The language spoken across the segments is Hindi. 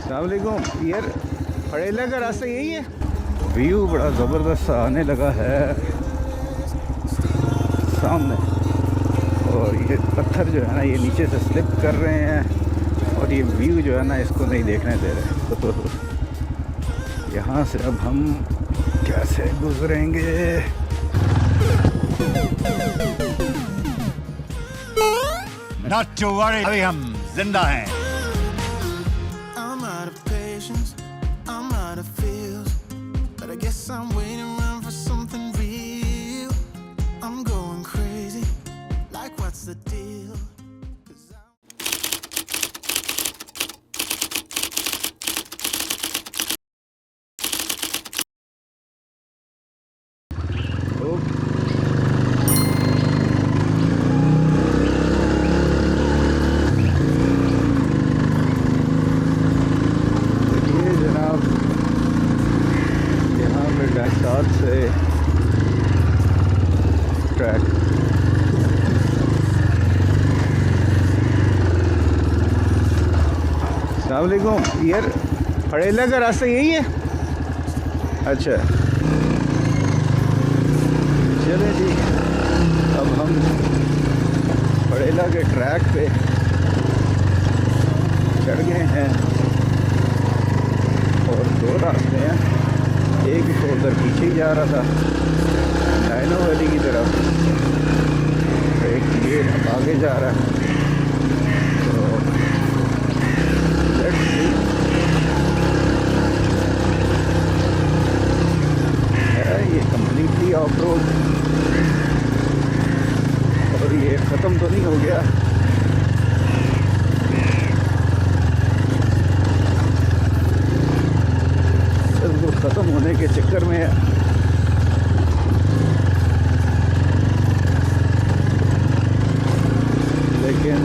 अस्सलाम वालेकुम यार, पड़ेला का रास्ता यही है। व्यू बड़ा ज़बरदस्त आने लगा है सामने, और ये पत्थर जो है ना ये नीचे से स्लिप कर रहे हैं और ये व्यू जो है ना इसको नहीं देखने दे रहे। तो यहाँ से अब हम कैसे गुजरेंगे? Not to worry, अभी हम जिंदा हैं। I'm out of patience, I'm out of feels, but I guess I'm waiting around for something real. I'm going crazy, like what's the deal? 'Cause ये जनाब यहाँ पे डैशबोर्ड से ट्रैक अस्सलाम वालेकुम यार, पड़ेला का रास्ता यही है। अच्छा चले जी, अब हम पड़ेला के ट्रैक पे चढ़ गए हैं और दो रास्ते हैं। एक तो उधर पीछे ही जा रहा था डायनो वैली की तरफ, एक ये आगे जा रहा है। तो लेट्स सी, है ये कम्प्लीटली ऑफ रोड और ये ख़त्म तो नहीं हो गया। वो ख़त्म होने के चक्कर में लेकिन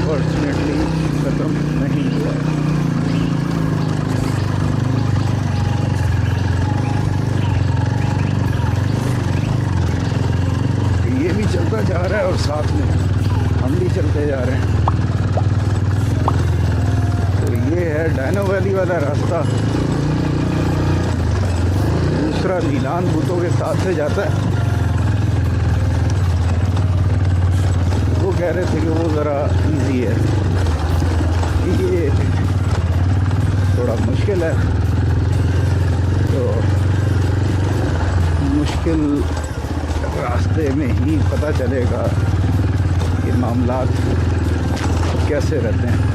फॉर्चुनेटली ख़त्म नहीं हुआ। ये भी चलता जा रहा है और साथ में हम भी चलते जा रहे हैं। ये है डायनो वैली वाला रास्ता, दूसरा नीलान बुतों के साथ से जाता है। वो कह रहे थे कि वो ज़रा इजी है, ये थोड़ा मुश्किल है। तो मुश्किल रास्ते में ही पता चलेगा कि मामलात कैसे रहते हैं।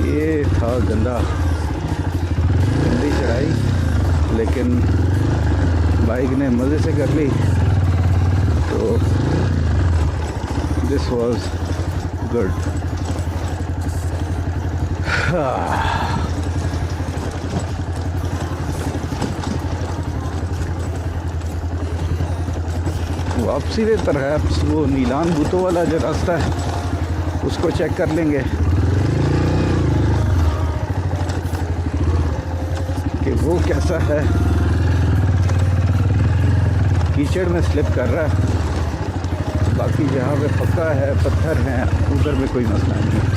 ये था गंदी चढ़ाई, लेकिन बाइक ने मज़े से कर ली। तो दिस वाज गुड। वापसी में परहैप्स वो नीलान बूतों वाला जो रास्ता है उसको चेक कर लेंगे कि वो कैसा है। कीचड़ में स्लिप कर रहा है, बाकी जहाँ पे पक्का है पत्थर हैं उधर में कोई मसला नहीं है।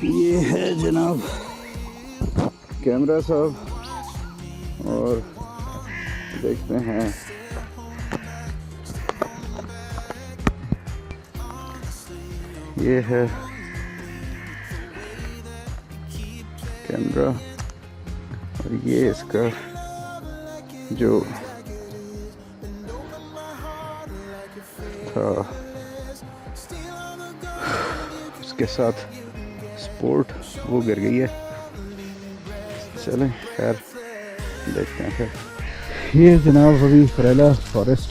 ये है जनाब कैमरा साहब, और देखते हैं ये है कैमरा, और ये इसका जो था उसके साथ स्पोर्ट वो गिर गई है। चलें खैर देखते हैं। खैर ये जनाब अभी फरेला फॉरेस्ट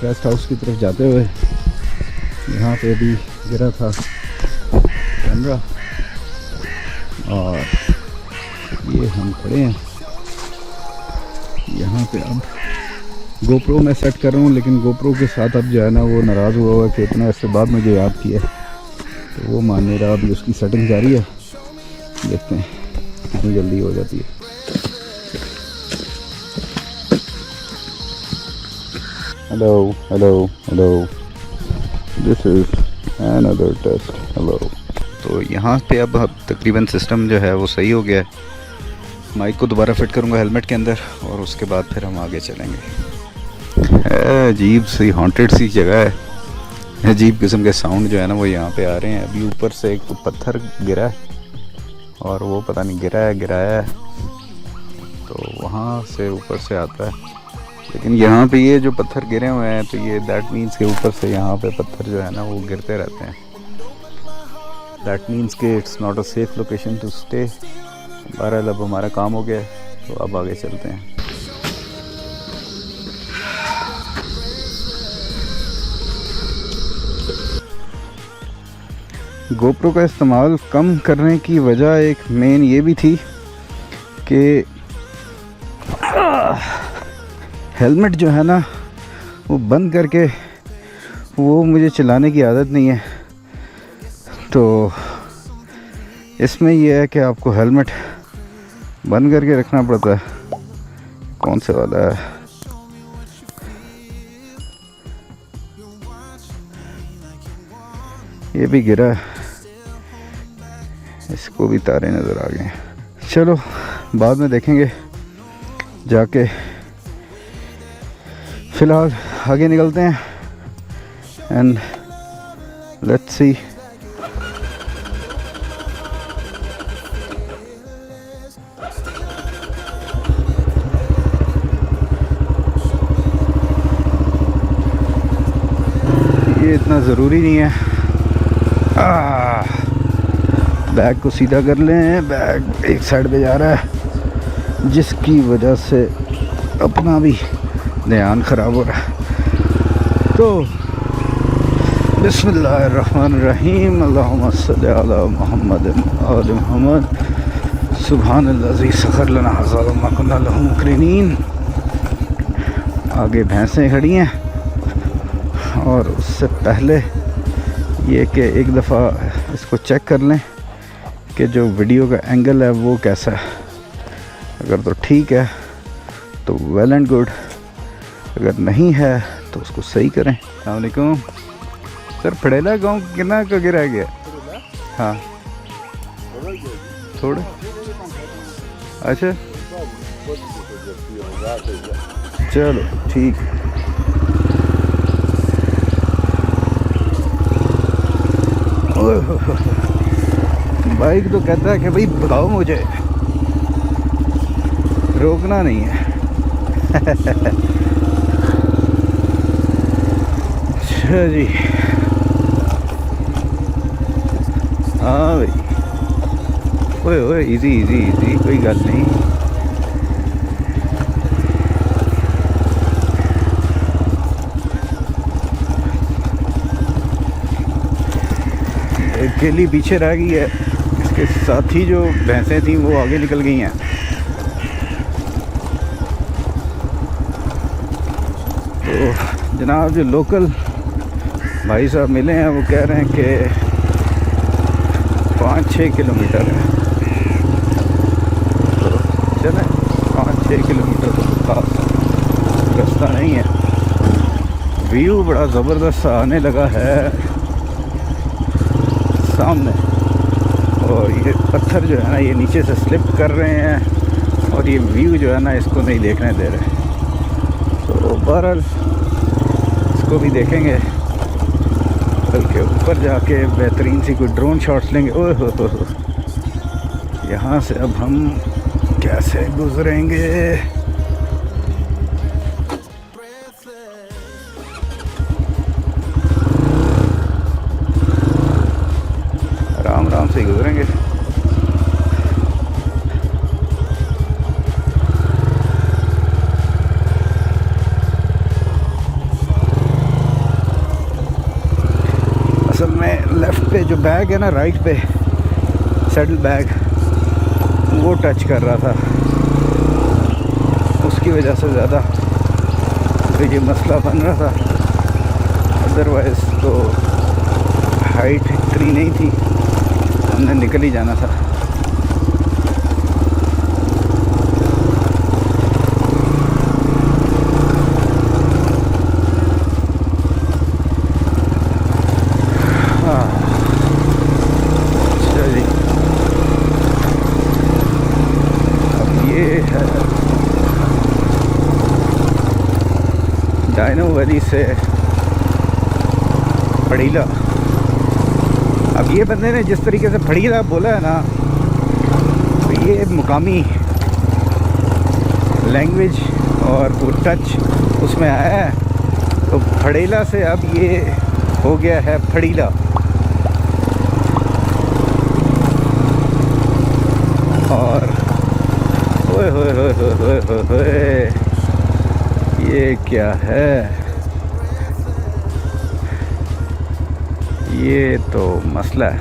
रेस्ट हाउस की तरफ जाते हुए यहाँ पे भी गिरा था कैमरा, और ये हम खड़े हैं यहाँ पे। अब गोप्रो मैं सेट कर रहा हूँ, लेकिन गोप्रो के साथ अब जो है ना वो नाराज़ हुआ कि इतना इससे बाद मुझे याद किया, तो वो मान नहीं रहा। अभी उसकी सेटिंग जारी है, देखते हैं कितनी जल्दी हो जाती है। Hello hello hello, this is another test. Hello. तो यहाँ पे अब तकरीबन सिस्टम जो है वो सही हो गया है। माइक को दोबारा फिट करूँगा हेलमेट के अंदर, और उसके बाद फिर हम आगे चलेंगे। अजीब सी हॉन्टेड सी जगह है, अजीब किस्म के साउंड जो है ना वो यहाँ पे आ रहे हैं। अभी ऊपर से एक पत्थर गिरा है, और वो पता नहीं गिराया है, तो वहाँ से ऊपर से आता है। लेकिन यहाँ पे ये जो पत्थर गिरे हुए हैं, तो ये दैट मीन्स के ऊपर से यहाँ पे पत्थर जो है ना वो गिरते रहते हैं। दैट मीन्स के it's not a safe location to stay. बहरहाल अब हमारा काम हो गया है, तो अब आगे चलते हैं। गोप्रो का इस्तेमाल कम करने की वजह एक मेन ये भी थी कि हेलमेट जो है ना वो बंद करके वो मुझे चलाने की आदत नहीं है। तो इसमें यह है कि आपको हेलमेट बंद करके रखना पड़ता है। कौन से वाला है? ये भी गिरा है, इसको भी तारे नज़र आ गए। चलो बाद में देखेंगे जाके, फ़िलहाल आगे निकलते हैं एंड लेट्स सी। ये इतना ज़रूरी नहीं है। बैग को सीधा कर लें, बैग एक साइड पे जा रहा है जिसकी वजह से अपना भी ध्यान ख़राब हो रहा है। तो बिस्मिल्लाहिर्रहमानिर्रहीम, अल्लाहुम्मा सल्ली अला मुहम्मद व आलि मुहम्मद, सुब्हानल्लाज़ी सख़र लना हाज़ा व मा कुन्ना लहू मुक़रिनीन। आगे भैंसें खड़ी हैं, और उससे पहले ये कि एक दफ़ा इसको चेक कर लें कि जो वीडियो का एंगल है वो कैसा है। अगर तो ठीक है तो वेल एंड गुड, अगर नहीं है तो उसको सही करें। अस्सलाम वालेकुम सर, फड़ेला गांव कितना का गिरा गया? हाँ थोड़े, अच्छा चलो ठीक है। बाइक तो कहता है कि भाई भगाओ मुझे, रोकना नहीं है। अच्छा जी, हाँ भाई, ओए ओए इजी इजी इजी, कोई गल नहीं। अकेली पीछे रह गई है, इसके साथ ही जो भैंसें थी वो आगे निकल गई हैं। तो जनाब जो लोकल भाई साहब मिले हैं वो कह रहे हैं कि 5-6 किलोमीटर है। तो चलें, 5-6 किलोमीटर तो खास रास्ता नहीं है। व्यू बड़ा ज़बरदस्त आने लगा है सामने, और ये पत्थर जो है ना ये नीचे से स्लिप कर रहे हैं, और ये व्यू जो है ना इसको नहीं देखने दे रहे। तो बहरहाल इसको भी देखेंगे, बल्कि ऊपर जाके बेहतरीन सी कोई ड्रोन शॉट्स लेंगे। ओह हो, यहाँ से अब हम कैसे गुजरेंगे? आराम आराम से गुजरेंगे। असल में लेफ्ट पे जो बैग है ना, राइट पे सैडल बैग वो टच कर रहा था, उसकी वजह से ज़्यादा तो ये मसला बन रहा था। अदरवाइज़ तो हाइट इतनी नहीं थी, हमने निकल ही जाना था। डायनो वैली से फड़ीला। अब ये बंदे ने जिस तरीके से फड़ीला बोला है ना, तो ये मुकामी लैंग्वेज और वो टच उसमें आया है, तो फड़ीला से अब ये हो गया है फड़ीला। और ओए होए होए होए होए होए, ये क्या है? ये तो मसला है।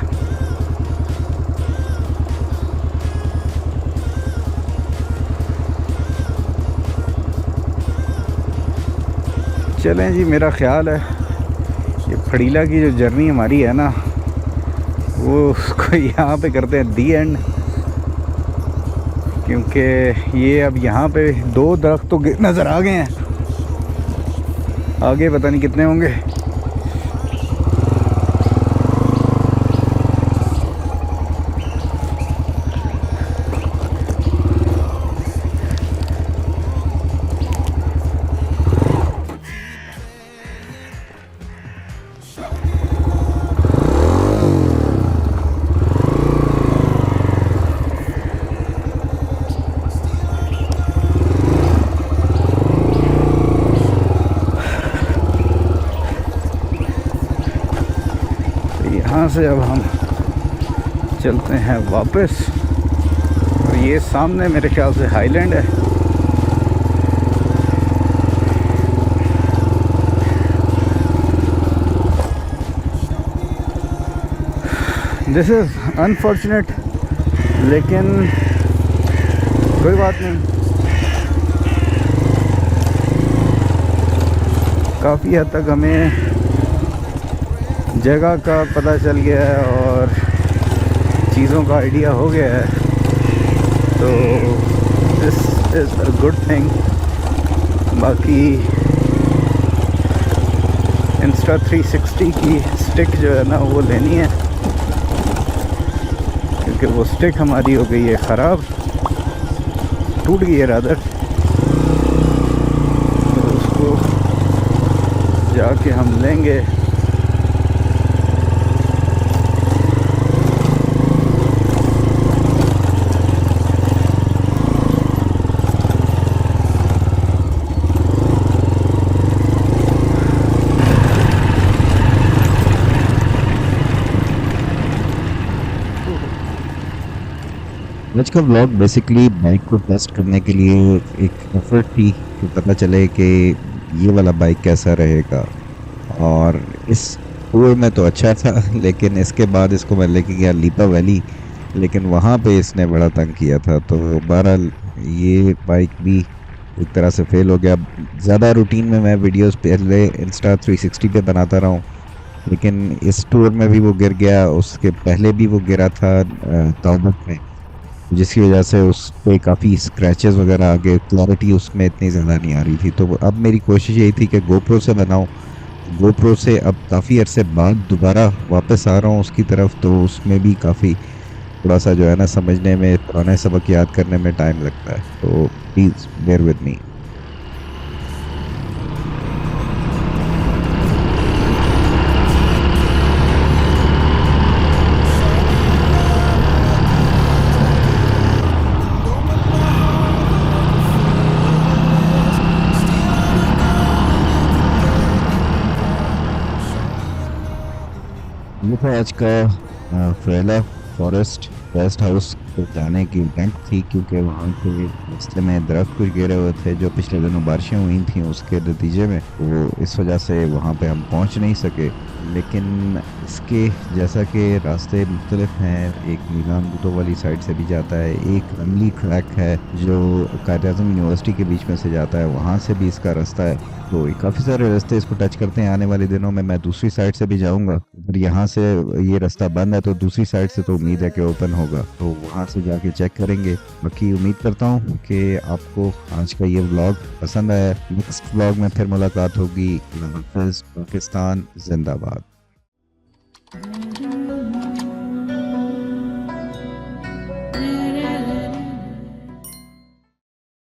चलें जी, मेरा ख्याल है ये फड़ीला की जो जर्नी हमारी है ना, वो उसको यहाँ पे करते हैं दी एंड, क्योंकि ये अब यहाँ पे 2 दरख्त तो नज़र आ गए हैं, आगे पता नहीं कितने होंगे। यहाँ से अब हम चलते हैं वापस, और ये सामने मेरे ख्याल से हाईलैंड है। दिस इज़ अनफॉर्चुनेट, लेकिन कोई बात नहीं, काफ़ी हद तक हमें जगह का पता चल गया है और चीज़ों का आइडिया हो गया है, तो this is a good thing. बाकी Insta360 की स्टिक जो है ना, वो लेनी है, क्योंकि वो स्टिक हमारी हो गई है ख़राब, टूट गई है रादर, तो उसको जाके हम लेंगे। आज का व्लॉग बेसिकली बाइक को टेस्ट करने के लिए एक एफर्ट थी कि पता चले कि ये वाला बाइक कैसा रहेगा। और इस टूर में तो अच्छा था, लेकिन इसके बाद इसको मैं लेके गया लीपा वैली, लेकिन वहाँ पे इसने बड़ा तंग किया था। तो बहरहाल ये बाइक भी एक तरह से फेल हो गया। ज़्यादा रूटीन में मैं वीडियोस पहले Insta360 पे बनाता रहा हूँ, लेकिन इस टूर में भी वो गिर गया, उसके पहले भी वो गिरा था तौबत में, जिसकी वजह से उस पे काफ़ी स्क्रैचेस वगैरह आ गए, क्लैरिटी उसमें इतनी ज़्यादा नहीं आ रही थी। तो अब मेरी कोशिश यही थी कि गोप्रो से बनाऊं। गोप्रो से अब काफ़ी अरसे बाद दोबारा वापस आ रहा हूँ उसकी तरफ, तो उसमें भी काफ़ी थोड़ा सा जो है ना समझने में, पुराने सबक याद करने में टाइम लगता है, तो प्लीज़ बेयर विद मी। आज का फ्रेला फॉरेस्ट रेस्ट हाउस को जाने की इंटेंट थी, क्योंकि वहाँ के रास्ते में दरख्त कुछ गिरे हुए थे जो पिछले दिनों बारिशें हुई थी, उसके नतीजे में वो इस वजह से वहाँ पे हम पहुँच नहीं सके। लेकिन इसके जैसा कि रास्ते मुख्तलिफ हैं, एक नीलाम बूटों वाली साइड से भी जाता है, एक रमली ट्रैक है जो कायद-ए-आज़म यूनिवर्सिटी के बीच में से जाता है, वहाँ से भी इसका रास्ता है। तो काफ़ी सारे रास्ते इसको टच करते हैं। आने वाले दिनों में मैं दूसरी साइड से भी जाऊँगा, अगर यहाँ से ये रास्ता बंद है तो दूसरी साइड से तो उम्मीद है कि ओपन होगा, तो वहाँ से जाके चेक करेंगे। बाकी उम्मीद करता हूँ कि आपको आज का ये व्लॉग पसंद आया। नेक्स्ट व्लॉग में फिर मुलाकात होगी। पाकिस्तान जिंदाबाद।